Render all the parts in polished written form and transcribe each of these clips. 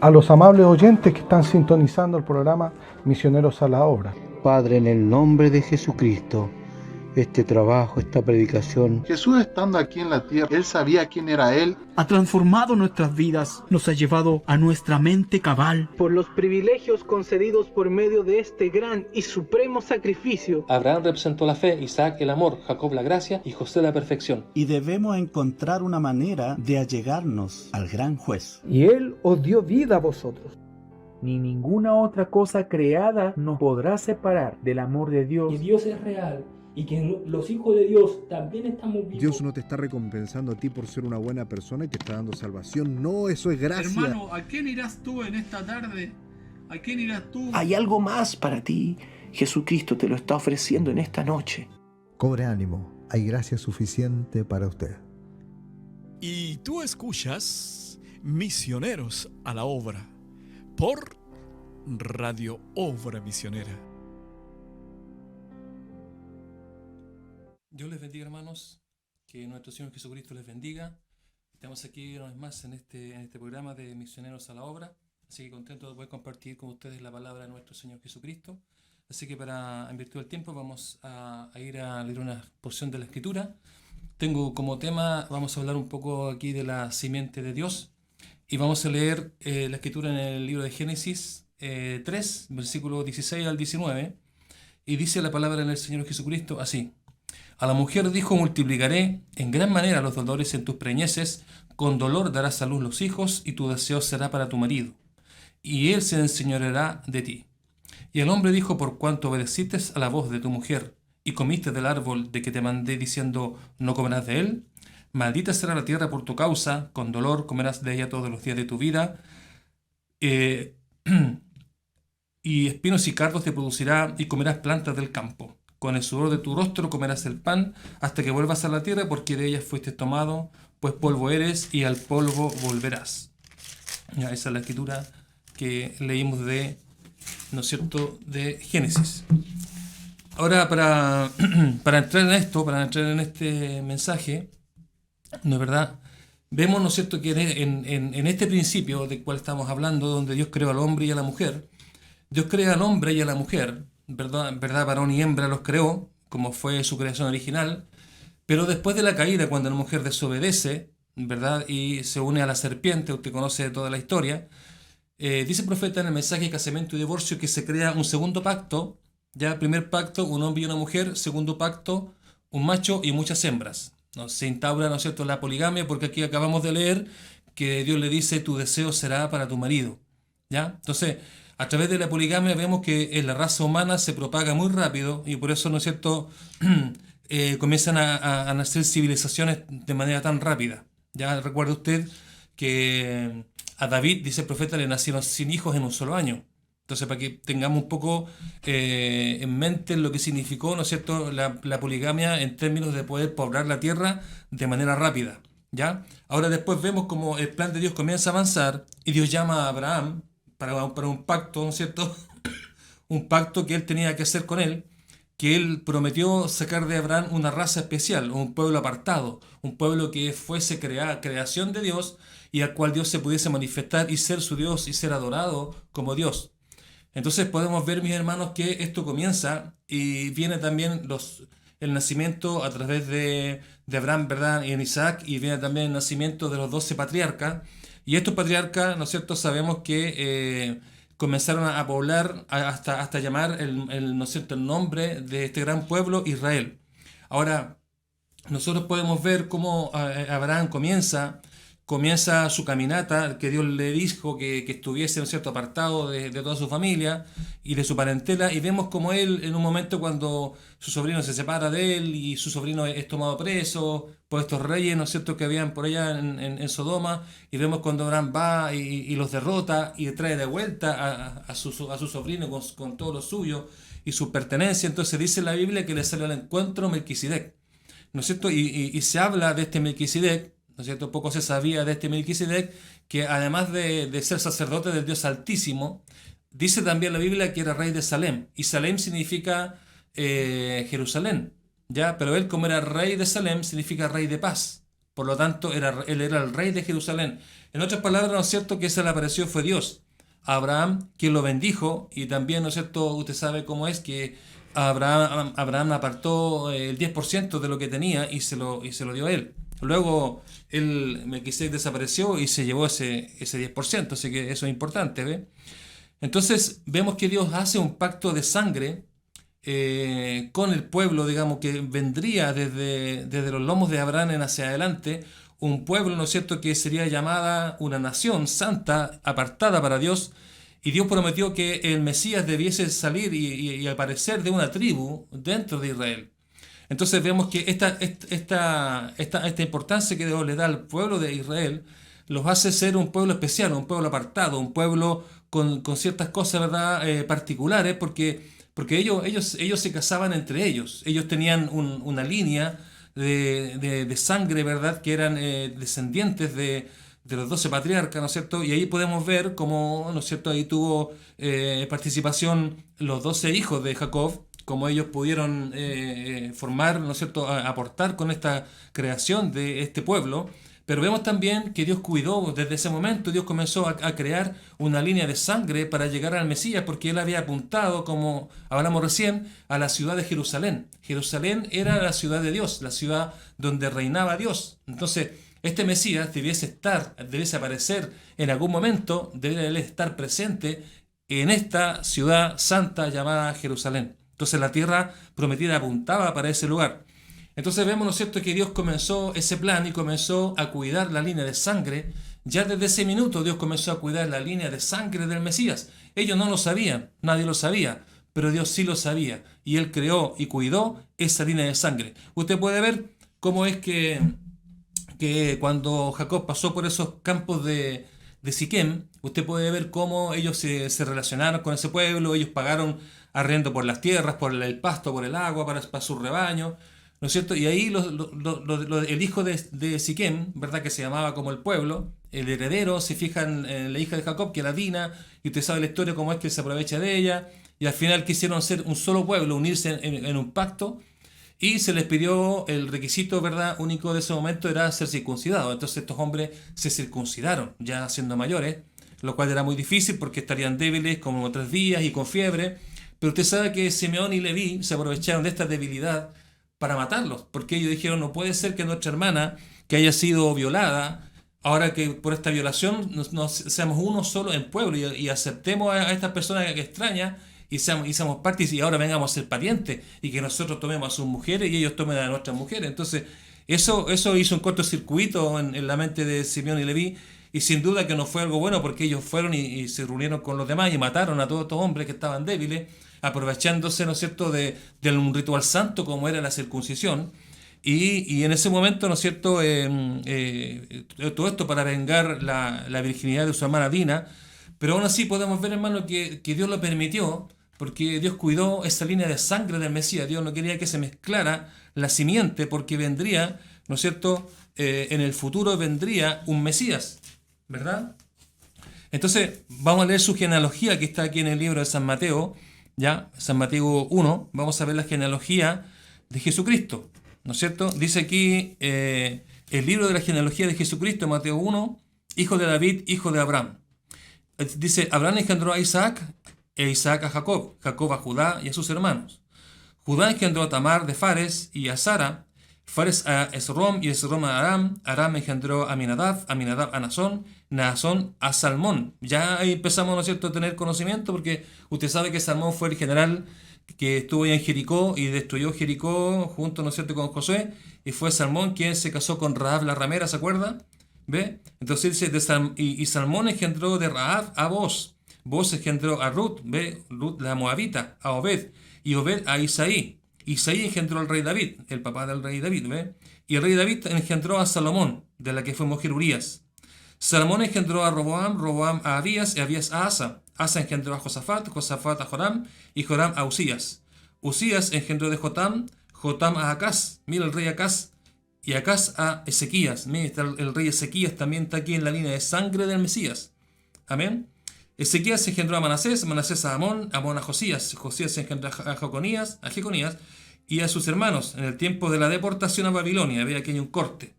a los amables oyentes que están sintonizando el programa Misioneros a la Obra. Padre, en el nombre de Jesucristo, este trabajo, esta predicación. Jesús estando aquí en la tierra, Él sabía quién era Él. Ha transformado nuestras vidas, nos ha llevado a nuestra mente cabal. Por los privilegios concedidos por medio de este gran y supremo sacrificio. Abraham representó la fe, Isaac el amor, Jacob la gracia y José la perfección. Y debemos encontrar una manera de allegarnos al gran juez. Y Él os dio vida a vosotros. Ni ninguna otra cosa creada nos podrá separar del amor de Dios. Y Dios es real. Y que los hijos de Dios también estamos vivos. Dios no te está recompensando a ti por ser una buena persona y te está dando salvación. No, eso es gracia. Hermano, ¿a quién irás tú en esta tarde? ¿A quién irás tú? Hay algo más para ti. Jesucristo te lo está ofreciendo en esta noche. Cobre ánimo. Hay gracia suficiente para usted. Y tú escuchas Misioneros a la Obra por Radio Obra Misionera. Dios les bendiga, hermanos, que nuestro Señor Jesucristo les bendiga. Estamos aquí una vez más en este programa de Misioneros a la Obra, así que contento de poder compartir con ustedes la palabra de nuestro Señor Jesucristo. Así que en virtud del tiempo vamos a ir a leer una porción de la Escritura. Tengo como tema, vamos a hablar un poco aquí de la simiente de Dios y vamos a leer la Escritura en el libro de Génesis 3, versículo 16 al 19, y dice la palabra del Señor Jesucristo así: A la mujer dijo: multiplicaré en gran manera los dolores en tus preñeces, con dolor darás a luz los hijos, y tu deseo será para tu marido, y él se enseñoreará de ti. Y el hombre dijo: por cuanto obedeciste a la voz de tu mujer, y comiste del árbol de que te mandé diciendo: no comerás de él, maldita será la tierra por tu causa, con dolor comerás de ella todos los días de tu vida, y espinos y cardos te producirá, y comerás plantas del campo. Con el sudor de tu rostro comerás el pan hasta que vuelvas a la tierra, porque de ella fuiste tomado, pues polvo eres y al polvo volverás. Ya, esa es la escritura que leímos ¿no es cierto?, de Génesis. Ahora, para entrar en esto, para entrar en este mensaje, ¿no es verdad? Vemos, ¿no es cierto?, que en este principio del cual estamos hablando, donde Dios creó al hombre y a la mujer, Dios crea al hombre y a la mujer, ¿verdad? Varón y hembra los creó, como fue su creación original, pero después de la caída, cuando la mujer desobedece, ¿verdad?, y se une a la serpiente, usted conoce toda la historia, dice el profeta en el mensaje de casamiento y divorcio que se crea un segundo pacto, ya, primer pacto, un hombre y una mujer, segundo pacto, un macho y muchas hembras, ¿no? Se instaura, ¿no es cierto?, la poligamia, porque aquí acabamos de leer que Dios le dice: tu deseo será para tu marido, ¿ya? Entonces, a través de la poligamia vemos que en la raza humana se propaga muy rápido y por eso, ¿no es cierto?, comienzan a nacer civilizaciones de manera tan rápida. Ya recuerda usted que a David, dice el profeta, le nacieron 100 hijos en un solo año. Entonces, para que tengamos un poco en mente lo que significó, ¿no es cierto?, la poligamia en términos de poder poblar la tierra de manera rápida, ¿ya? Ahora después vemos como el plan de Dios comienza a avanzar y Dios llama a Abraham para un pacto, ¿no es cierto?, un pacto que él tenía que hacer con él, que él prometió sacar de Abraham una raza especial, un pueblo apartado, un pueblo que fuese creación de Dios y al cual Dios se pudiese manifestar y ser su Dios y ser adorado como Dios. Entonces podemos ver, mis hermanos, que esto comienza y viene también el nacimiento a través de Abraham, ¿verdad?, y en Isaac, y viene también el nacimiento de los 12 patriarcas. Y estos patriarcas, ¿no es cierto?, sabemos que comenzaron a poblar hasta llamar ¿no es cierto?, el nombre de este gran pueblo, Israel. Ahora, nosotros podemos ver cómo Abraham comienza su caminata, que Dios le dijo que estuviese, ¿no es cierto?, apartado de toda su familia y de su parentela, y vemos como él, en un momento cuando su sobrino se separa de él y su sobrino es tomado preso por estos reyes, ¿no es cierto?, que habían por allá en Sodoma, y vemos cuando Abraham va y los derrota y trae de vuelta a su sobrino con todo lo suyo y su pertenencia. Entonces dice la Biblia que le salió al encuentro Melquisedec, ¿no es cierto?, y se habla de este Melquisedec, ¿no es cierto? Poco se sabía de este Melquisedec, que además de ser sacerdote del Dios Altísimo, dice también la Biblia que era rey de Salem, y Salem significa Jerusalén, ¿ya? Pero él, como era rey de Salem, significa rey de paz, Por lo tanto, él era el rey de Jerusalén. En otras palabras, ¿no es cierto?, que se le apareció fue Dios. A Abraham, quien lo bendijo, y también, ¿no es cierto?, usted sabe cómo es que Abraham apartó el 10% de lo que tenía y se lo dio a él. Luego, Melquisedec desapareció y se llevó ese 10%, así que eso es importante, ¿ve? Entonces, vemos que Dios hace un pacto de sangre con el pueblo, digamos, que vendría desde los lomos de Abraham en hacia adelante, un pueblo, ¿no es cierto?, que sería llamada una nación santa, apartada para Dios, y Dios prometió que el Mesías debiese salir y aparecer de una tribu dentro de Israel. Entonces vemos que esta importancia que Dios le da al pueblo de Israel los hace ser un pueblo especial, un pueblo apartado, un pueblo con ciertas cosas, ¿verdad?, particulares, porque ellos se casaban entre ellos. Ellos tenían una línea de sangre, ¿verdad?, que eran descendientes de los 12 patriarcas, ¿no es cierto? Y ahí podemos ver cómo, ¿no es cierto?, ahí tuvo participación los 12 hijos de Jacob, cómo ellos pudieron formar, ¿no es cierto?, aportar con esta creación de este pueblo. Pero vemos también que Dios cuidó, desde ese momento Dios comenzó a crear una línea de sangre para llegar al Mesías, porque Él había apuntado, como hablamos recién, a la ciudad de Jerusalén. Jerusalén era la ciudad de Dios, la ciudad donde reinaba Dios. Entonces, este Mesías debiese aparecer en algún momento, debe estar presente en esta ciudad santa llamada Jerusalén. Entonces la tierra prometida apuntaba para ese lugar. Entonces vemos, ¿no es cierto?, que Dios comenzó ese plan y comenzó a cuidar la línea de sangre. Ya desde ese minuto Dios comenzó a cuidar la línea de sangre del Mesías. Ellos no lo sabían, nadie lo sabía, pero Dios sí lo sabía. Y Él creó y cuidó esa línea de sangre. Usted puede ver cómo es que cuando Jacob pasó por esos campos de Siquem, usted puede ver cómo ellos se relacionaron con ese pueblo. Ellos pagaron arriendo por las tierras, por el pasto, por el agua, para su rebaño, ¿no es cierto? Y ahí el hijo de Siquem, ¿verdad?, que se llamaba como el pueblo, el heredero, se fija en la hija de Jacob, que era Dina, y usted sabe la historia, cómo es que se aprovecha de ella, y al final quisieron ser un solo pueblo, unirse en un pacto, y se les pidió el requisito, ¿verdad?, único de ese momento era ser circuncidados. Entonces estos hombres se circuncidaron, ya siendo mayores, lo cual era muy difícil porque estarían débiles, como 3 días y con fiebre. Pero usted sabe que Simeón y Leví se aprovecharon de esta debilidad para matarlos, porque ellos dijeron, no puede ser que nuestra hermana, que haya sido violada, ahora que por esta violación seamos uno solo en pueblo y aceptemos a estas personas extrañas y seamos partes y ahora vengamos a ser parientes y que nosotros tomemos a sus mujeres y ellos tomen a nuestras mujeres. Entonces eso hizo un cortocircuito en la mente de Simeón y Leví, y sin duda que no fue algo bueno, porque ellos fueron y se reunieron con los demás y mataron a todos estos hombres que estaban débiles, aprovechándose, ¿no es cierto?, de un ritual santo como era la circuncisión. Y en ese momento, ¿no es cierto?, todo esto para vengar la virginidad de su hermana Dina. Pero aún así podemos ver, hermano, que Dios lo permitió, porque Dios cuidó esa línea de sangre del Mesías. Dios no quería que se mezclara la simiente, porque vendría, ¿no es cierto?, en el futuro vendría un Mesías, ¿verdad? Entonces vamos a leer su genealogía, que está aquí en el libro de San Mateo, ¿ya? San Mateo 1, vamos a ver la genealogía de Jesucristo, ¿no es cierto? Dice aquí el libro de la genealogía de Jesucristo, Mateo 1, hijo de David, hijo de Abraham. Dice, Abraham engendró a Isaac, e Isaac a Jacob, Jacob a Judá y a sus hermanos. Judá engendró a Tamar de Fares y a Sara, Fares a Esrom y Esrom a Aram, Aram engendró a Aminadab, Aminadab a Nazón, Nazón a Salmón. Ya ahí empezamos, ¿no es cierto?, a tener conocimiento, porque usted sabe que Salmón fue el general que estuvo allá en Jericó y destruyó Jericó junto, ¿no es cierto?, con Josué, y fue Salmón quien se casó con Rahab la ramera, ¿se acuerda? ¿Ve? Entonces dice, y Salmón engendró de Rahab a Boz, Boz engendró a Ruth, ¿ve? Ruth la moabita, a Obed, y Obed a Isaí. Isaí engendró al rey David, el papá del rey David, ¿ve? Y el rey David engendró a Salomón, de la que fue mujer Urías. Salomón engendró a Roboam, Roboam a Abías, y Abías a Asa. Asa engendró a Josafat, Josafat a Joram, y Joram a Usías. Usías engendró de Jotam, Jotam a Acaz, mira el rey Acaz, y Acaz a Ezequías. Mira, el rey Ezequías también está aquí en la línea de sangre del Mesías. Amén. Ezequías engendró a Manasés, Manasés a Amón, Amón a Josías, Josías engendró a Jeconías, y a sus hermanos en el tiempo de la deportación a Babilonia. Ve, aquí hay un corte.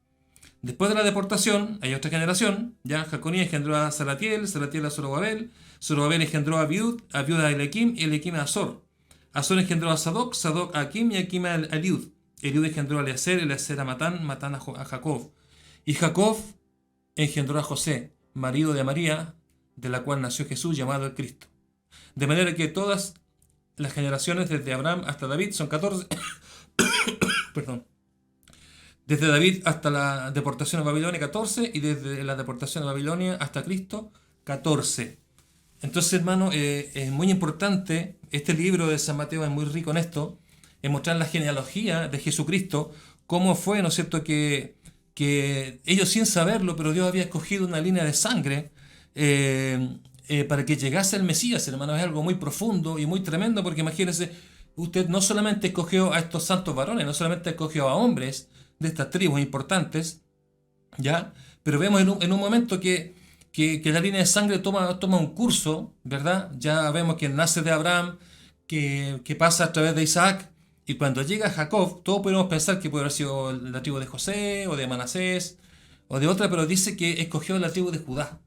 Después de la deportación, hay otra generación. Ya Jeconías engendró a Salatiel, Salatiel a Zorobabel, Zorobabel engendró a Abiud a Elequim y Elequim a Azor. Azor engendró a Sadoc, Sadoc a Akim y Akim a Eliud. Eliud engendró a Eleazer, Eleazer a Matán, Matán a Jacob. Y Jacob engendró a José, marido de María, de la cual nació Jesús, llamado el Cristo. De manera que todas las generaciones desde Abraham hasta David son 14. Perdón. Desde David hasta la deportación a Babilonia, 14, y desde la deportación a Babilonia hasta Cristo, 14. Entonces, hermano, es muy importante, este libro de San Mateo es muy rico en esto, en mostrar la genealogía de Jesucristo, cómo fue, ¿no es cierto?, que ellos sin saberlo, pero Dios había escogido una línea de sangre para que llegase el Mesías, hermano. Es algo muy profundo y muy tremendo, porque imagínense, usted no solamente escogió a estos santos varones, no solamente escogió a hombres de estas tribus importantes, ¿ya? Pero vemos en un momento que la línea de sangre toma un curso, ¿verdad? Ya vemos que nace de Abraham, que pasa a través de Isaac, y cuando llega Jacob, todos podemos pensar que puede haber sido la tribu de José, o de Manasés, o de otra, pero dice que escogió la tribu de Judá.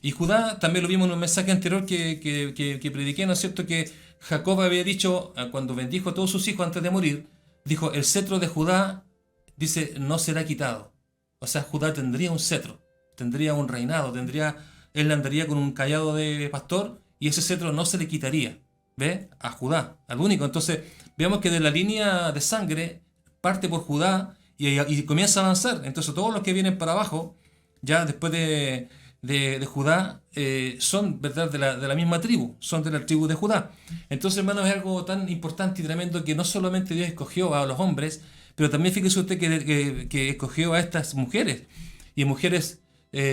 Y Judá, también lo vimos en un mensaje anterior que prediqué, ¿no es cierto?, que Jacob había dicho, cuando bendijo a todos sus hijos antes de morir, dijo, el cetro de Judá, dice, no será quitado. O sea, Judá tendría un cetro, tendría un reinado, él andaría con un cayado de pastor, y ese cetro no se le quitaría, ¿ve? A Judá, al único. Entonces, veamos que de la línea de sangre parte por Judá y comienza a avanzar. Entonces, todos los que vienen para abajo, ya después de Judá, son, ¿verdad?, de la misma tribu, son de la tribu de Judá. Entonces, hermanos, es algo tan importante y tremendo que no solamente Dios escogió a los hombres, pero también fíjese usted que escogió a estas mujeres, y mujeres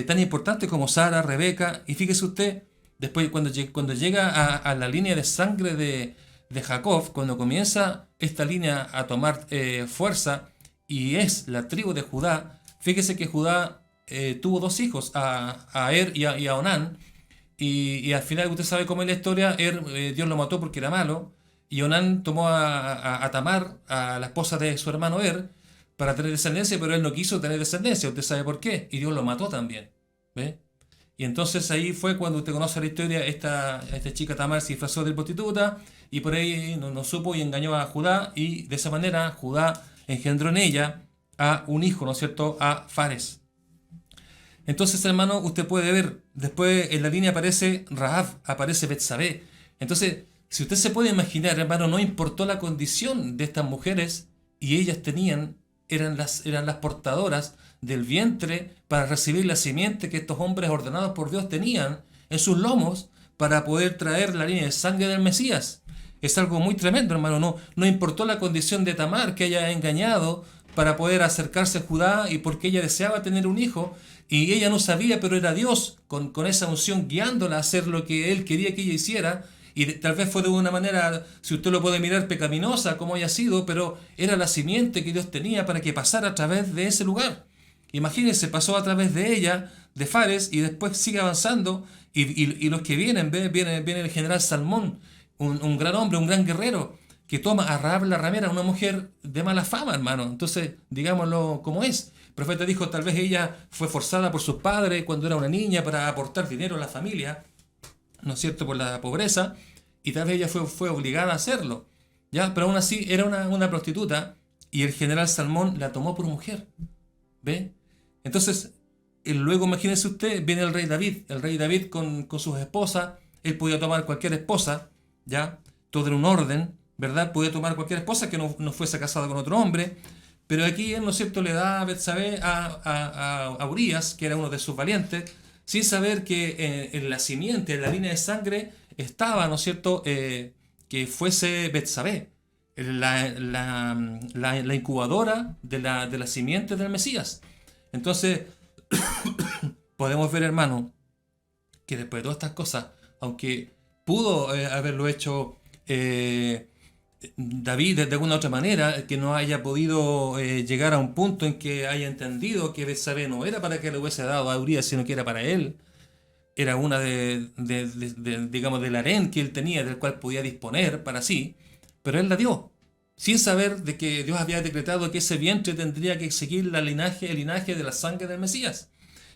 tan importantes como Sara, Rebeca, y fíjese usted, después cuando llega a la línea de sangre de Jacob, cuando comienza esta línea a tomar fuerza, y es la tribu de Judá, fíjese que Judá tuvo dos hijos, a Er y a Onán, y al final usted sabe cómo es la historia. Dios lo mató porque era malo, y Onán tomó a Tamar, a la esposa de su hermano para tener descendencia, pero él no quiso tener descendencia. Usted sabe por qué, y Dios lo mató también, ¿ve? Y entonces ahí fue cuando usted conoce la historia, esta chica Tamar se disfrazó de prostituta, y por ahí no supo y engañó a Judá, y de esa manera Judá engendró en ella a un hijo, ¿no es cierto?, a Fares. Entonces, hermano, usted puede ver, después en la línea aparece Rahab, aparece Betsabé. Entonces, si usted se puede imaginar, hermano, no importó la condición de estas mujeres, y ellas eran las portadoras del vientre para recibir la simiente que estos hombres ordenados por Dios tenían en sus lomos para poder traer la línea de sangre del Mesías. Es algo muy tremendo, hermano. No importó la condición de Tamar, que haya engañado para poder acercarse a Judá, y porque ella deseaba tener un hijo, y ella no sabía, pero era Dios con esa unción guiándola a hacer lo que él quería que ella hiciera. Y tal vez fue de una manera, si usted lo puede mirar, pecaminosa como haya sido, pero era la simiente que Dios tenía para que pasara a través de ese lugar. Imagínense, pasó a través de ella, de Fares, y después sigue avanzando, y los que viene el general Salmón, un gran hombre, un gran guerrero, que toma a Rahab la ramera, una mujer de mala fama, hermano. Entonces, digámoslo como es. El profeta dijo, tal vez ella fue forzada por sus padres cuando era una niña para aportar dinero a la familia, ¿no es cierto?, por la pobreza, y tal vez ella fue obligada a hacerlo, ¿ya? Pero aún así era una prostituta, y el general Salmón la tomó por mujer, ¿ve? Entonces, luego imagínese usted, viene el rey David con sus esposas. Él podía tomar cualquier esposa, ¿ya? Todo era un orden, ¿verdad? Podía tomar cualquier esposa que no fuese casada con otro hombre, pero aquí él, ¿no es cierto?, le da a Betsabé a Urías, que era uno de sus valientes, sin saber que en la simiente, en la línea de sangre, estaba, ¿no es cierto?, que fuese Betsabé, la incubadora de la simiente del Mesías. Entonces, podemos ver, hermano, que después de todas estas cosas, aunque pudo haberlo hecho David de alguna otra manera, que no haya podido llegar a un punto en que haya entendido que Betsabé no era para que le hubiese dado a Urías, sino que era para él. Era una digamos, del harén que él tenía, del cual podía disponer para sí, pero él la dio, sin saber de que Dios había decretado que ese vientre tendría que seguir el linaje de la sangre del Mesías.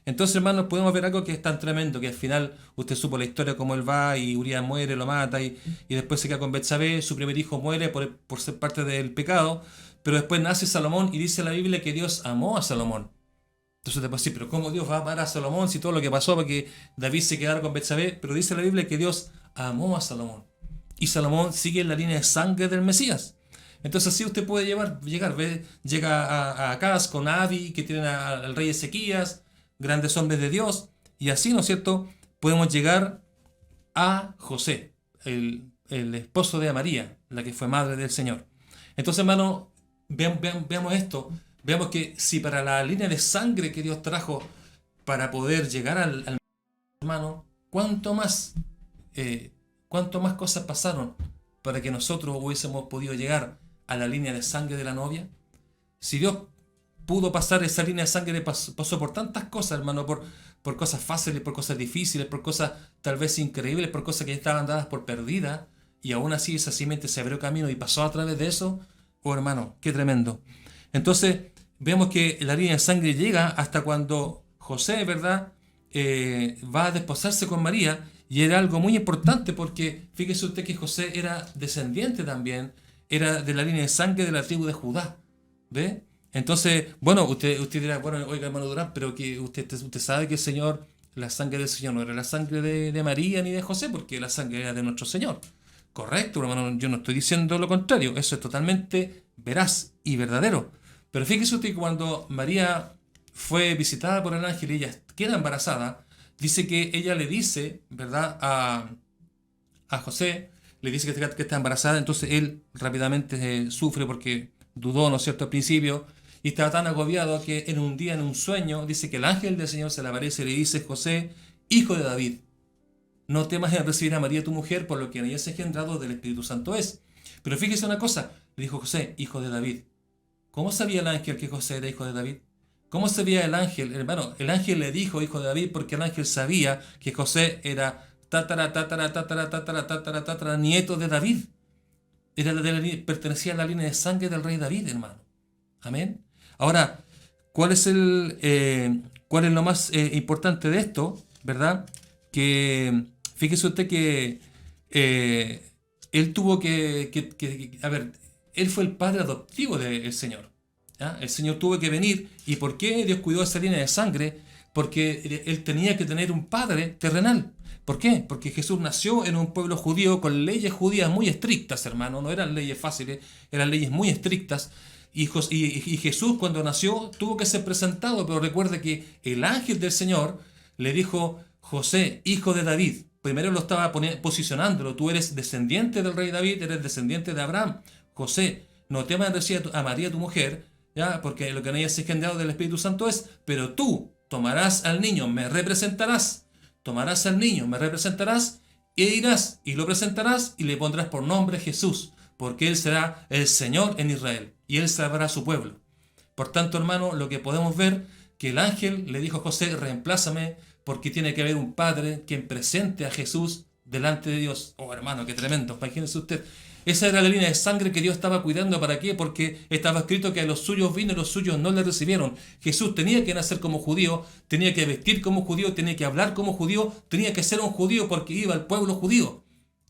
Entonces, hermanos, podemos ver algo que es tan tremendo, que al final usted supo la historia, cómo él va y Urías muere, lo mata y después se queda con Betsabé, su primer hijo muere por ser parte del pecado, pero después nace Salomón y dice la Biblia que Dios amó a Salomón. Entonces después sí, pero ¿cómo Dios va a amar a Salomón si todo lo que pasó para que David se quedara con Betsabé? Pero dice la Biblia que Dios amó a Salomón. Y Salomón sigue en la línea de sangre del Mesías. Entonces así usted puede llega a Acaz con Abi, que tienen al rey Ezequías, grandes hombres de Dios, y así, ¿no es cierto?, podemos llegar a José, el esposo de María, la que fue madre del Señor. Entonces, hermano, veamos esto. Veamos que si para la línea de sangre que Dios trajo para poder llegar al hermano, ¿cuánto más cosas pasaron para que nosotros hubiésemos podido llegar a la línea de sangre de la novia? Si Dios pudo pasar esa línea de sangre, pasó por tantas cosas, hermano, por cosas fáciles, por cosas difíciles, por cosas tal vez increíbles, por cosas que estaban dadas por perdidas, y aún así esa simiente se abrió camino y pasó a través de eso. Oh, hermano, qué tremendo. Entonces, vemos que la línea de sangre llega hasta cuando José, ¿verdad?, va a desposarse con María, y era algo muy importante porque fíjese usted que José era descendiente también, era de la línea de sangre de la tribu de Judá. ¿Ve? Entonces, bueno, usted dirá, bueno, oiga, hermano Durán, pero que usted sabe que el Señor, la sangre del Señor no era la sangre de María ni de José, porque la sangre era de nuestro Señor. Correcto, hermano, yo no estoy diciendo lo contrario, eso es totalmente veraz y verdadero. Pero fíjese usted que cuando María fue visitada por el ángel y ella queda embarazada, dice que ella le dice, ¿verdad?, a José, le dice que está embarazada. Entonces él rápidamente sufre porque dudó, ¿no es cierto?, al principio, y estaba tan agobiado que en un día, en un sueño, dice que el ángel del Señor se le aparece y le dice: José, hijo de David, no temas en recibir a María tu mujer, por lo que en ella es engendrado del Espíritu Santo es. Pero fíjese una cosa, le dijo José, hijo de David. ¿Cómo sabía el ángel que José era hijo de David? ¿Cómo sabía el ángel? Hermano, el ángel le dijo hijo de David porque el ángel sabía que José era tatara nieto de David. Pertenecía a la línea de sangre del rey David, hermano. Amén. Ahora, ¿cuál es lo más importante de esto? ¿Verdad? Que fíjese usted que él tuvo él fue el padre adoptivo del Señor. ¿Ya? El Señor tuvo que venir. ¿Y por qué Dios cuidó esa línea de sangre? Porque él tenía que tener un padre terrenal. ¿Por qué? Porque Jesús nació en un pueblo judío con leyes judías muy estrictas, hermano. No eran leyes fáciles, eran leyes muy estrictas. Y Jesús, cuando nació, tuvo que ser presentado. Pero recuerde que el ángel del Señor le dijo: José, hijo de David. Primero lo estaba posicionándolo. Tú eres descendiente del rey David, eres descendiente de Abraham. José, no temas en recibir a María tu mujer, ¿ya? Porque lo que en ella es engendrado del Espíritu Santo es. Pero tú tomarás al niño, me representarás. Tomarás al niño, me representarás, e irás y lo presentarás y le pondrás por nombre Jesús, porque él será el Señor en Israel y él salvará a su pueblo. Por tanto, hermano, lo que podemos ver, que el ángel le dijo a José: reemplázame, porque tiene que haber un padre quien presente a Jesús delante de Dios. Oh, hermano, qué tremendo, imagínese usted. Esa era la línea de sangre que Dios estaba cuidando. ¿Para qué? Porque estaba escrito que a los suyos vino y los suyos no le recibieron. Jesús tenía que nacer como judío, tenía que vestir como judío, tenía que hablar como judío, tenía que ser un judío porque iba al pueblo judío.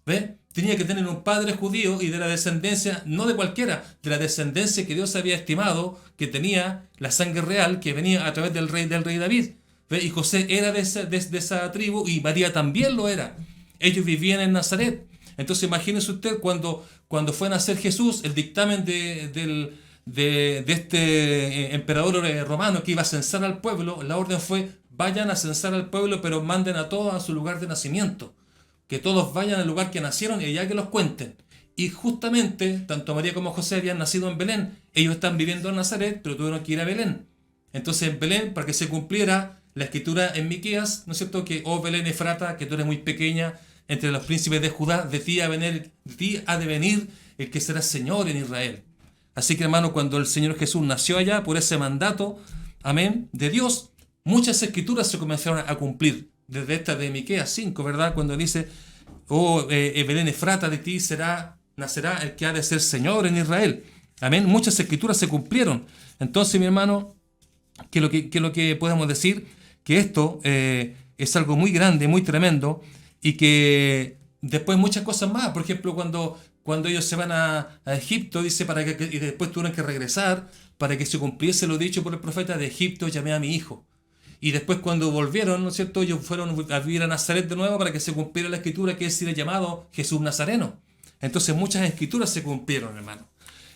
¿Ve? Tenía que tener un padre judío y de la descendencia, no de cualquiera, de la descendencia que Dios había estimado, que tenía la sangre real que venía a través del rey David. ¿Ve? Y José era de esa tribu y María también lo era. Ellos vivían en Nazaret. Entonces imagínese usted cuando fue a nacer Jesús, el dictamen de este emperador romano que iba a censar al pueblo, la orden fue: vayan a censar al pueblo, pero manden a todos a su lugar de nacimiento. Que todos vayan al lugar que nacieron y allá que los cuenten. Y justamente, tanto María como José habían nacido en Belén. Ellos están viviendo en Nazaret, pero tuvieron que ir a Belén. Entonces en Belén, para que se cumpliera la escritura en Miqueas, ¿no es cierto? Que, oh Belén Efrata, que tú eres muy pequeña entre los príncipes de Judá, de ti ha de venir el que será Señor en Israel. Así que, hermano, cuando el Señor Jesús nació allá, por ese mandato, amén, de Dios, muchas escrituras se comenzaron a cumplir. Desde esta de Miqueas 5, ¿verdad? Cuando dice: oh Belén Efrata, de ti será nacerá el que ha de ser Señor en Israel. Amén. Muchas escrituras se cumplieron. Entonces, mi hermano, ¿qué es lo que podemos decir? Que esto es algo muy grande, muy tremendo, y que después muchas cosas más. Por ejemplo, cuando ellos se van a Egipto, dice, y después tuvieron que regresar para que se cumpliese lo dicho por el profeta: de Egipto llamé a mi hijo. Y después cuando volvieron, ¿no es cierto?, ellos fueron a vivir a Nazaret de nuevo para que se cumpliera la escritura que es llamado Jesús Nazareno. Entonces muchas escrituras se cumplieron, hermano.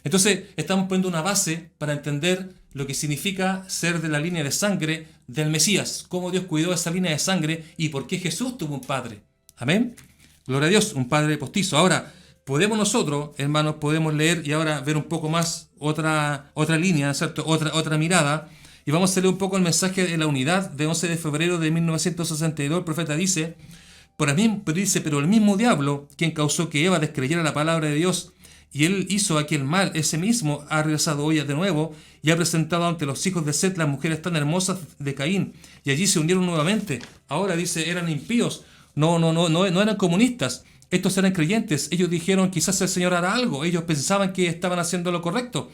Entonces estamos poniendo una base para entender lo que significa ser de la línea de sangre del Mesías, cómo Dios cuidó esa línea de sangre y por qué Jesús tuvo un padre. Amén. Gloria a Dios, un padre postizo. Ahora, podemos nosotros, hermanos, podemos leer y ahora ver un poco más otra línea, ¿cierto? Otra mirada. Y vamos a leer un poco el mensaje de la unidad de 11 de febrero de 1962. El profeta dice, pero el mismo diablo, quien causó que Eva descreyera la palabra de Dios, y él hizo aquel mal, ese mismo ha regresado hoy de nuevo y ha presentado ante los hijos de Set las mujeres tan hermosas de Caín, y allí se unieron nuevamente. Ahora dice, eran impíos, no eran comunistas, estos eran creyentes. Ellos dijeron, quizás el Señor hará algo. Ellos pensaban que estaban haciendo lo correcto.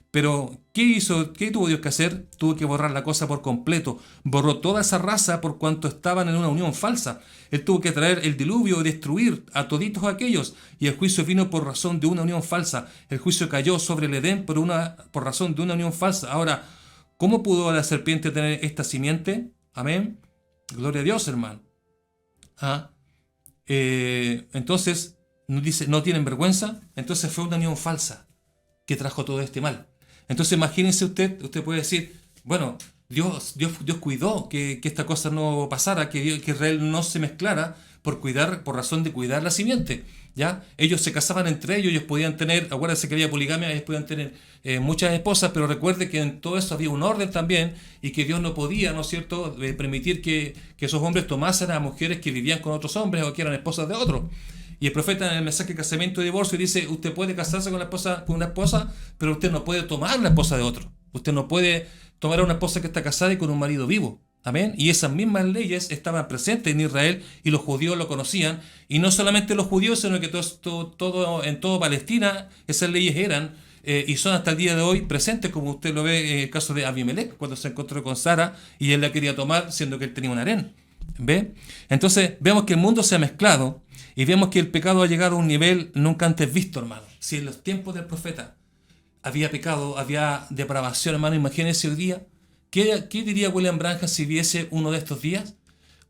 Pero, ¿qué tuvo Dios que hacer? Tuvo que borrar la cosa por completo. Borró toda esa raza por cuanto estaban en una unión falsa. Él tuvo que traer el diluvio y destruir a toditos aquellos. Y el juicio vino por razón de una unión falsa. El juicio cayó sobre el Edén por razón de una unión falsa. Ahora, ¿cómo pudo la serpiente tener esta simiente? Amén. Gloria a Dios, hermano. Entonces, dice, ¿no tienen vergüenza? Entonces fue una unión falsa que trajo todo este mal. Entonces imagínense usted puede decir, bueno, Dios cuidó que esta cosa no pasara, que Israel no se mezclara por razón de cuidar la simiente. ¿Ya? Ellos se casaban entre ellos podían tener, acuérdense que había poligamia, ellos podían tener muchas esposas, pero recuerde que en todo eso había un orden también y que Dios no podía, ¿no es cierto?, permitir que esos hombres tomasen a mujeres que vivían con otros hombres o que eran esposas de otros. Y el profeta en el mensaje de casamiento y divorcio dice, usted puede casarse con una esposa, pero usted no puede tomar la esposa de otro. Usted no puede tomar a una esposa que está casada y con un marido vivo. Amén. Y esas mismas leyes estaban presentes en Israel y los judíos lo conocían. Y no solamente los judíos, sino que en toda Palestina esas leyes eran y son hasta el día de hoy presentes, como usted lo ve en el caso de Abimelech, cuando se encontró con Sara y él la quería tomar siendo que él tenía un harén. ¿Ve? Entonces vemos que el mundo se ha mezclado y vemos que el pecado ha llegado a un nivel nunca antes visto, hermano. Si en los tiempos del profeta había pecado, había depravación, hermano, imagínense hoy día. ¿Qué diría William Branham si viese uno de estos días?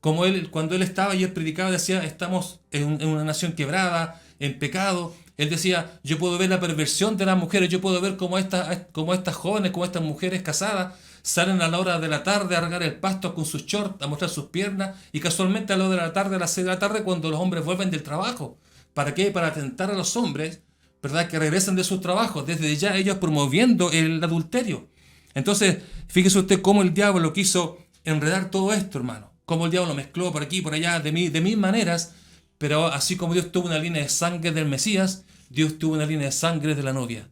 Como cuando él estaba y él predicaba, decía, estamos en una nación quebrada, en pecado. Él decía, yo puedo ver la perversión de las mujeres, yo puedo ver cómo estas jóvenes, como estas mujeres casadas, salen a la hora de la tarde a regar el pasto con sus shorts, a mostrar sus piernas, y casualmente a la hora de la tarde, a las 6 de la tarde, cuando los hombres vuelven del trabajo. ¿Para qué? Para atentar a los hombres, ¿verdad?, que regresan de sus trabajos, desde ya ellos promoviendo el adulterio. Entonces, fíjese usted cómo el diablo quiso enredar todo esto, hermano. Cómo el diablo lo mezcló por aquí, por allá, de mil maneras, pero así como Dios tuvo una línea de sangre del Mesías, Dios tuvo una línea de sangre de la novia.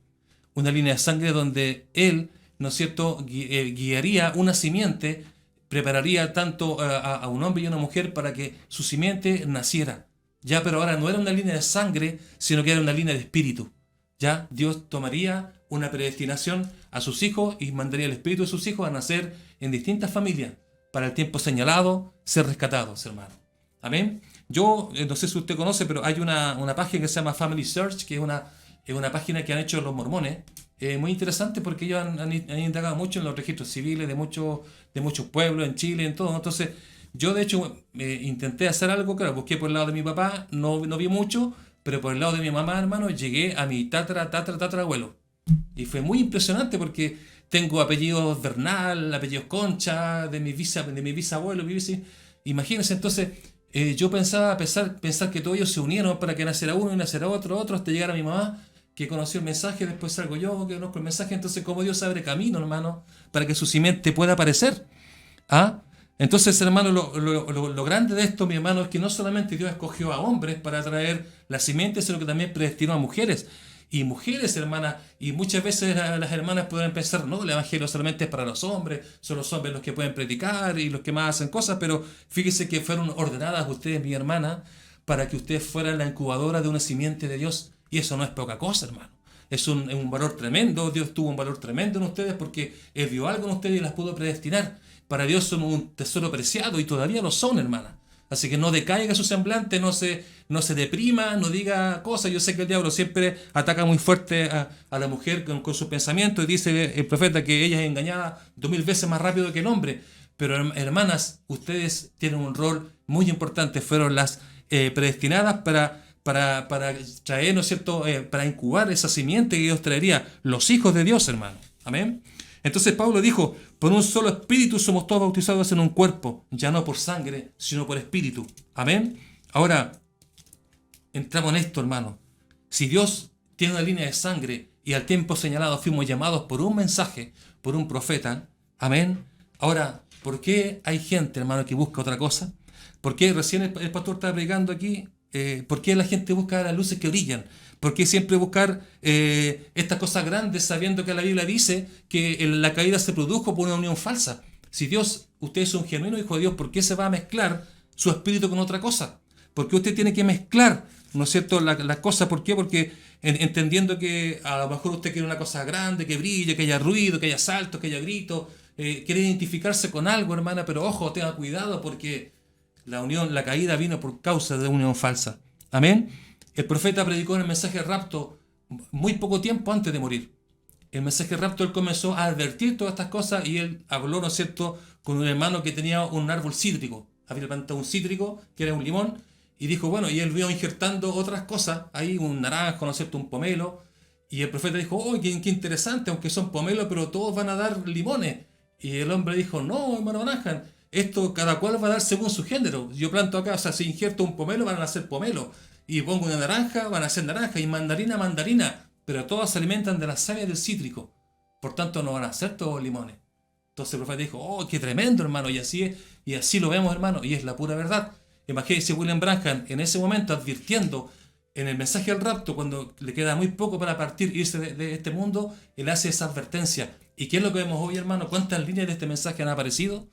Una línea de sangre donde Él, ¿no es cierto?, guiaría una simiente, prepararía tanto a un hombre y a una mujer para que su simiente naciera. Ya, pero ahora no era una línea de sangre, sino que era una línea de espíritu. Ya, Dios tomaría una predestinación a sus hijos y mandaría el espíritu de sus hijos a nacer en distintas familias para el tiempo señalado ser rescatados, hermano. Amén. Yo no sé si usted conoce, pero hay una página que se llama Family Search, que es una página que han hecho los mormones. Muy interesante porque ellos han indagado mucho en los registros civiles de muchos pueblos en Chile, en todo. Entonces, yo de hecho intenté hacer algo, claro, busqué por el lado de mi papá, no vi mucho, pero por el lado de mi mamá, hermano, llegué a mi tatarabuelo. Y fue muy impresionante porque tengo apellidos Bernal, apellidos Concha, de mi bisabuelo, imagínense. Entonces, yo pensar que todos ellos se unieron para que naciera uno y naciera otro, hasta llegar a mi mamá, que conoció el mensaje, después salgo yo, que conozco el mensaje. Entonces, como Dios abre camino, hermano, para que su simiente pueda aparecer. Entonces, hermano, lo grande de esto, mi hermano, es que no solamente Dios escogió a hombres para traer la simiente, sino que también predestinó a mujeres. Y mujeres, hermanas, y muchas veces las hermanas pueden pensar, no, el evangelio solamente es para los hombres, son los hombres los que pueden predicar y los que más hacen cosas, pero fíjese que fueron ordenadas ustedes, mi hermana, para que ustedes fueran la incubadora de una simiente de Dios Y eso no es poca cosa, hermano. Es un valor tremendo. Dios tuvo un valor tremendo en ustedes porque Él vio algo en ustedes y las pudo predestinar. Para Dios son un tesoro preciado y todavía lo son, hermana. Así que no decaiga su semblante, no se deprima, no diga cosas. Yo sé que el diablo siempre ataca muy fuerte a la mujer con su pensamiento y dice el profeta que ella es engañada 2000 veces más rápido que el hombre. Pero hermanas, ustedes tienen un rol muy importante. Fueron las predestinadas para traer, ¿no es cierto?, para incubar esa simiente que Dios traería, los hijos de Dios, hermano. Amén. Entonces Pablo dijo, por un solo espíritu somos todos bautizados en un cuerpo, ya no por sangre, sino por espíritu. Amén. Ahora, entramos en esto, hermano. Si Dios tiene una línea de sangre y al tiempo señalado fuimos llamados por un mensaje, por un profeta, amén. Ahora, ¿por qué hay gente, hermano, que busca otra cosa? ¿Por qué recién el pastor estaba predicando aquí? ¿Por qué la gente busca las luces que brillan? ¿Por qué siempre buscar estas cosas grandes sabiendo que la Biblia dice que la caída se produjo por una unión falsa? Si Dios, usted es un genuino hijo de Dios, ¿por qué se va a mezclar su espíritu con otra cosa? ¿Por qué usted tiene que mezclar, ¿no es cierto?, las cosas? ¿Por qué? Porque entendiendo que a lo mejor usted quiere una cosa grande, que brille, que haya ruido, que haya saltos, que haya gritos, quiere identificarse con algo, hermana, pero ojo, tenga cuidado porque la caída vino por causa de una unión falsa. Amén. El profeta predicó en el mensaje de rapto muy poco tiempo antes de morir. El mensaje de rapto él comenzó a advertir todas estas cosas y él habló, ¿no es cierto?, con un hermano que tenía un árbol cítrico. Había plantado un cítrico, que era un limón, y dijo, bueno, y él vio injertando otras cosas, ahí un naranjo, ¿no es cierto?, un pomelo, y el profeta dijo, oh, qué interesante, aunque son pomelos, pero todos van a dar limones. Y el hombre dijo, no, hermano Branham, esto cada cual va a dar según su género. Yo planto acá, o sea, si injerto un pomelo, van a nacer pomelo. Y pongo una naranja, van a ser naranja. Y mandarina, mandarina. Pero todas se alimentan de la savia del cítrico. Por tanto, no van a ser todos limones. Entonces el profeta dijo, oh, qué tremendo, hermano. Y así es, y así lo vemos, hermano. Y es la pura verdad. Imagínense William Branham en ese momento advirtiendo en el mensaje del rapto, cuando le queda muy poco para partir, irse de este mundo, él hace esa advertencia. ¿Y qué es lo que vemos hoy, hermano? ¿Cuántas líneas de este mensaje han aparecido?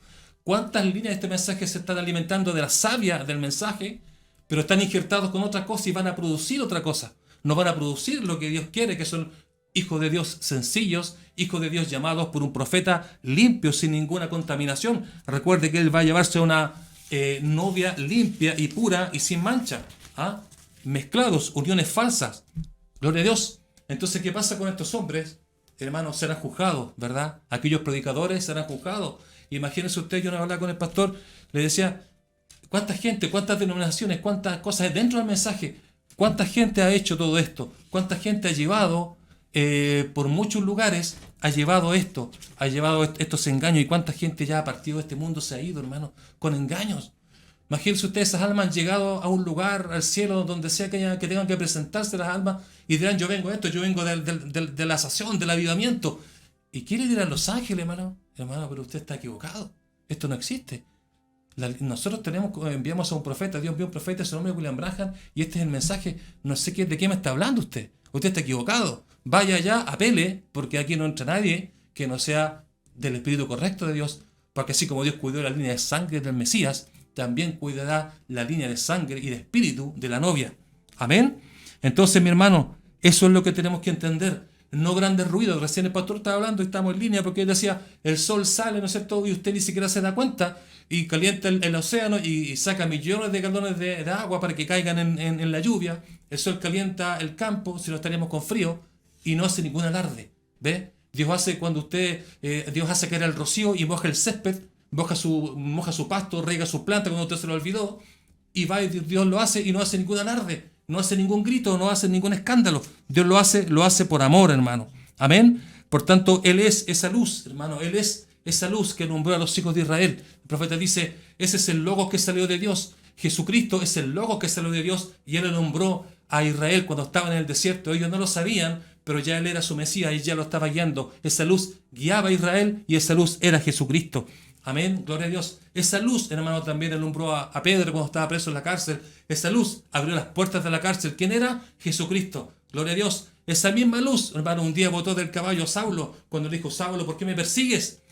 ¿Cuántas líneas de este mensaje se están alimentando de la savia del mensaje, pero están injertados con otra cosa y van a producir otra cosa? No van a producir lo que Dios quiere, que son hijos de Dios sencillos, hijos de Dios llamados por un profeta limpio, sin ninguna contaminación. Recuerde que Él va a llevarse a una novia limpia y pura y sin mancha. Mezclados, uniones falsas. Gloria a Dios. Entonces, ¿qué pasa con estos hombres? Hermanos, serán juzgados, ¿verdad? Aquellos predicadores serán juzgados. Imagínense usted, yo no hablaba con el pastor, le decía, ¿cuánta gente, cuántas denominaciones, cuántas cosas hay dentro del mensaje? ¿Cuánta gente ha hecho todo esto? ¿Cuánta gente ha llevado por muchos lugares, ha llevado estos engaños? ¿Y cuánta gente ya ha partido de este mundo, se ha ido, hermano, con engaños? Imagínense ustedes, esas almas han llegado a un lugar, al cielo, donde sea que tengan que presentarse las almas, y dirán, yo vengo de la sación, del avivamiento. ¿Y qué le dirán los ángeles, hermano? Hermano, pero usted está equivocado. Esto no existe. Nosotros enviamos a un profeta, Dios envió un profeta, su nombre es William Branham, y este es el mensaje. No sé de qué me está hablando usted. Usted está equivocado. Vaya allá, apele, porque aquí no entra nadie que no sea del espíritu correcto de Dios, porque así como Dios cuidó la línea de sangre del Mesías, también cuidará la línea de sangre y de espíritu de la novia. Amén. Entonces, mi hermano, eso es lo que tenemos que entender. No grandes ruidos. Recién el pastor estaba hablando y estamos en línea porque él decía, el sol sale, ¿no es cierto?, y usted ni siquiera se da cuenta y calienta el océano y saca millones de galones de agua para que caigan en la lluvia. El sol calienta el campo, si no estaríamos con frío, y no hace ningún alarde. ¿Ve? Dios hace caer el rocío y moja el césped, moja su pasto, riega su planta cuando usted se lo olvidó, y va y Dios lo hace y no hace ningún alarde, no hace ningún grito, no hace ningún escándalo. Dios lo hace por amor, hermano. Amén. Por tanto, Él es esa luz, hermano. Él es esa luz que alumbró a los hijos de Israel. El profeta dice, ese es el Logos que salió de Dios. Jesucristo es el Logos que salió de Dios y Él alumbró a Israel cuando estaban en el desierto. Ellos no lo sabían, pero ya Él era su Mesías y ya lo estaba guiando. Esa luz guiaba a Israel y esa luz era Jesucristo. Amén, gloria a Dios. Esa luz, hermano, también alumbró a Pedro cuando estaba preso en la cárcel. Esa luz abrió las puertas de la cárcel. ¿Quién era? Jesucristo. Gloria a Dios. Esa misma luz, hermano, un día botó del caballo a Saulo cuando le dijo, Saulo, ¿por qué me persigues?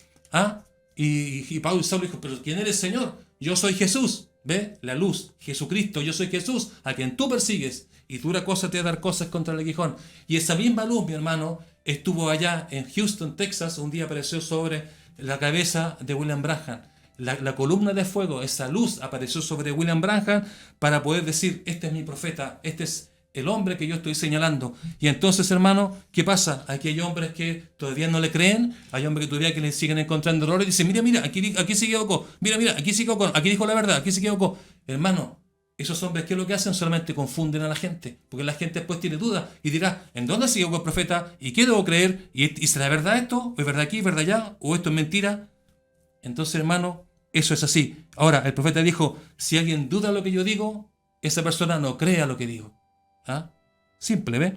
Y Saulo dijo, pero ¿quién eres, Señor? Yo soy Jesús. ¿Ve? La luz, Jesucristo, yo soy Jesús, a quien tú persigues. y dura cosa te va a dar cosas contra el aguijón. Y esa misma luz, mi hermano, estuvo allá en Houston, Texas. Un día apareció sobre la cabeza de William Branham. La columna de fuego, esa luz apareció sobre William Branham para poder decir, este es mi profeta, este es el hombre que yo estoy señalando. Y entonces, hermano, ¿qué pasa? Aquí hay hombres que todavía no le creen, hay hombres que todavía que le siguen encontrando errores y dicen, mira, aquí se equivocó, mira, aquí se equivocó, aquí dijo la verdad, aquí se equivocó. Hermano, esos hombres, ¿qué es lo que hacen? Solamente confunden a la gente, porque la gente después tiene dudas y dirá, ¿en dónde se equivocó el profeta? ¿Y qué debo creer? ¿Y será verdad esto? ¿O es verdad aquí, es verdad allá? ¿O esto es mentira? Entonces, hermano, eso es así. Ahora, el profeta dijo, si alguien duda lo que yo digo, esa persona no crea lo que digo. ¿Ah? Simple, ¿ve?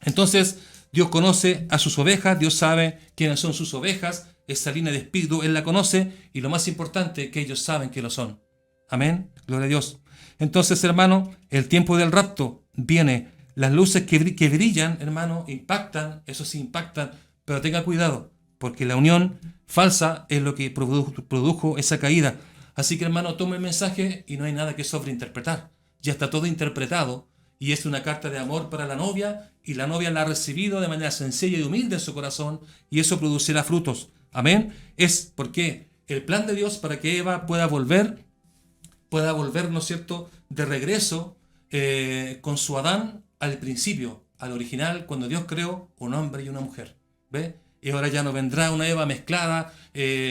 Entonces, Dios conoce a sus ovejas, Dios sabe quiénes son sus ovejas, esa línea de espíritu, Él la conoce, y lo más importante, que ellos saben que lo son. Amén, gloria a Dios. Entonces, hermano, el tiempo del rapto viene, las luces que brillan, hermano, impactan, eso sí impactan, pero tenga cuidado, porque la unión falsa es lo que produjo esa caída. Así que, hermano, tome el mensaje y no hay nada que sobreinterpretar. Ya está todo interpretado y es una carta de amor para la novia y la novia la ha recibido de manera sencilla y humilde en su corazón y eso producirá frutos. Amén. Es porque el plan de Dios para que Eva pueda volver, ¿no es cierto?, de regreso con su Adán al principio, al original, cuando Dios creó un hombre y una mujer. ¿Ve? Y ahora ya no vendrá una Eva mezclada,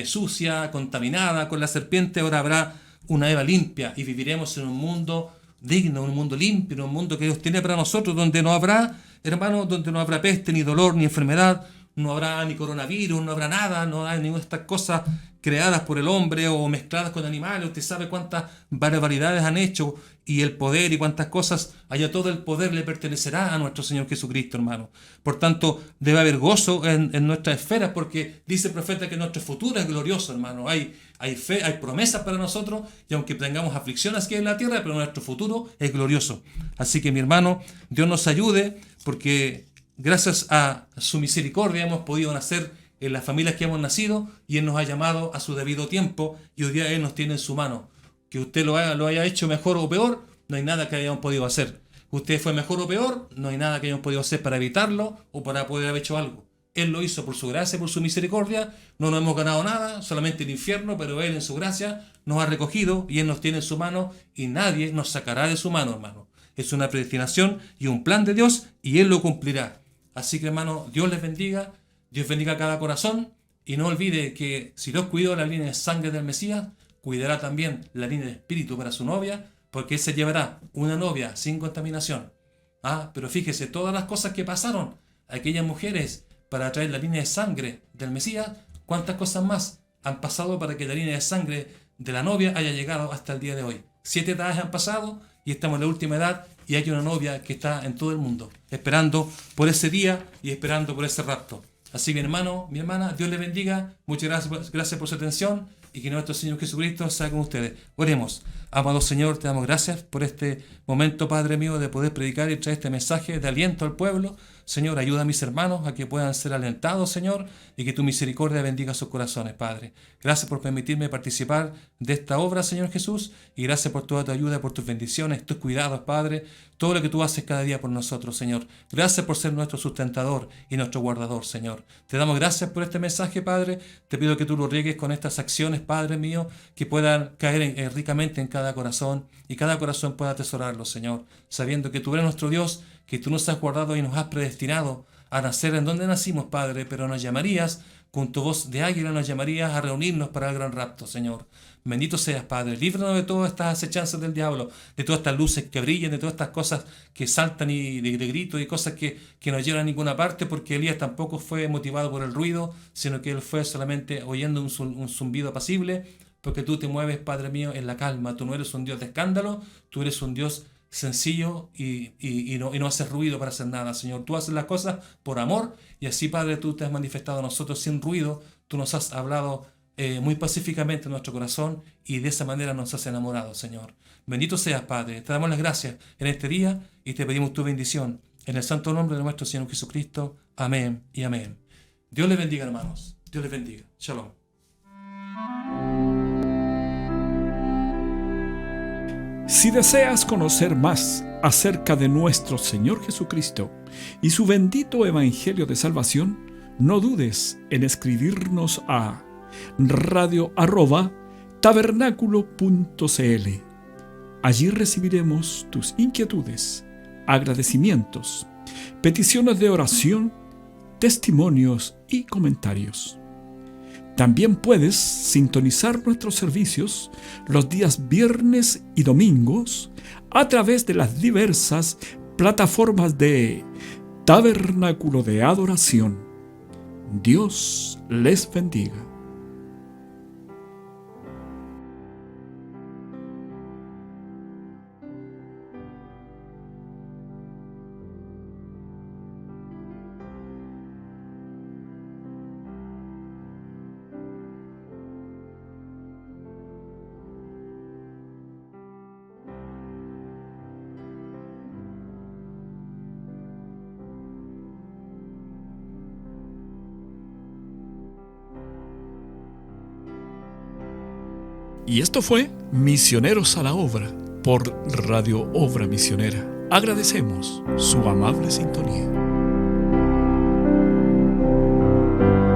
sucia, contaminada con la serpiente, ahora habrá una Eva limpia y viviremos en un mundo digno, un mundo limpio, un mundo que Dios tiene para nosotros, donde no habrá, hermano, donde no habrá peste, ni dolor, ni enfermedad, no habrá ni coronavirus, no habrá nada, no hay ninguna de estas cosas creadas por el hombre o mezcladas con animales. Usted sabe cuántas barbaridades han hecho y el poder y cuántas cosas, allá todo el poder le pertenecerá a nuestro Señor Jesucristo, hermano. Por tanto, debe haber gozo en nuestras esferas porque dice el profeta que nuestro futuro es glorioso, hermano. Hay fe, hay promesas para nosotros y aunque tengamos aflicciones aquí en la tierra, pero nuestro futuro es glorioso. Así que, mi hermano, Dios nos ayude porque gracias a su misericordia hemos podido nacer en las familias que hemos nacido y Él nos ha llamado a su debido tiempo y hoy día Él nos tiene en su mano. Que usted lo haya hecho mejor o peor, no hay nada que hayamos podido hacer. Usted fue mejor o peor, no hay nada que hayamos podido hacer para evitarlo o para poder haber hecho algo. Él lo hizo por su gracia, por su misericordia, no nos hemos ganado nada, solamente el infierno, pero Él en su gracia nos ha recogido y Él nos tiene en su mano y nadie nos sacará de su mano, hermano. Es una predestinación y un plan de Dios y Él lo cumplirá. Así que, hermano, Dios les bendiga, Dios bendiga a cada corazón y no olvide que si Dios cuidó la línea de sangre del Mesías, cuidará también la línea de espíritu para su novia, porque Él se llevará una novia sin contaminación. Pero fíjese, todas las cosas que pasaron a aquellas mujeres para traer la línea de sangre del Mesías, cuántas cosas más han pasado para que la línea de sangre de la novia haya llegado hasta el día de hoy. 7 edades han pasado y estamos en la última edad y hay una novia que está en todo el mundo, esperando por ese día y esperando por ese rapto. Así, mi hermano, mi hermana, Dios les bendiga. Muchas gracias por su atención y que nuestro Señor Jesucristo sea con ustedes. Oremos. Amado Señor, te damos gracias por este momento, Padre mío, de poder predicar y traer este mensaje de aliento al pueblo. Señor, ayuda a mis hermanos a que puedan ser alentados, Señor, y que tu misericordia bendiga sus corazones, Padre. Gracias por permitirme participar de esta obra, Señor Jesús, y gracias por toda tu ayuda, por tus bendiciones, tus cuidados, Padre, todo lo que tú haces cada día por nosotros, Señor. Gracias por ser nuestro sustentador y nuestro guardador, Señor. Te damos gracias por este mensaje, Padre. Te pido que tú lo riegues con estas acciones, Padre mío, que puedan caer ricamente en cada corazón y cada corazón pueda atesorarlo, Señor, sabiendo que tú eres nuestro Dios, que tú nos has guardado y nos has predestinado a nacer en donde nacimos, Padre, pero nos llamarías, con tu voz de águila nos llamarías a reunirnos para el gran rapto, Señor. Bendito seas, Padre. Líbranos de todas estas acechanzas del diablo, de todas estas luces que brillan, de todas estas cosas que saltan y de gritos y cosas que no llevan a ninguna parte, porque Elías tampoco fue motivado por el ruido, sino que él fue solamente oyendo un zumbido apacible, porque tú te mueves, Padre mío, en la calma. Tú no eres un Dios de escándalo, tú eres un Dios sencillo y no haces ruido para hacer nada, Señor. Tú haces las cosas por amor y así, Padre, tú te has manifestado a nosotros sin ruido. Tú nos has hablado muy pacíficamente en nuestro corazón y de esa manera nos has enamorado, Señor. Bendito seas, Padre. Te damos las gracias en este día y te pedimos tu bendición. En el santo nombre de nuestro Señor Jesucristo. Amén y amén. Dios les bendiga, hermanos. Dios les bendiga. Shalom. Si deseas conocer más acerca de nuestro Señor Jesucristo y su bendito Evangelio de Salvación, no dudes en escribirnos a radio@tabernaculo.cl. Allí recibiremos tus inquietudes, agradecimientos, peticiones de oración, testimonios y comentarios. También puedes sintonizar nuestros servicios los días viernes y domingos a través de las diversas plataformas de Tabernáculo de Adoración. Dios les bendiga. Y esto fue Misioneros a la Obra por Radio Obra Misionera. Agradecemos su amable sintonía.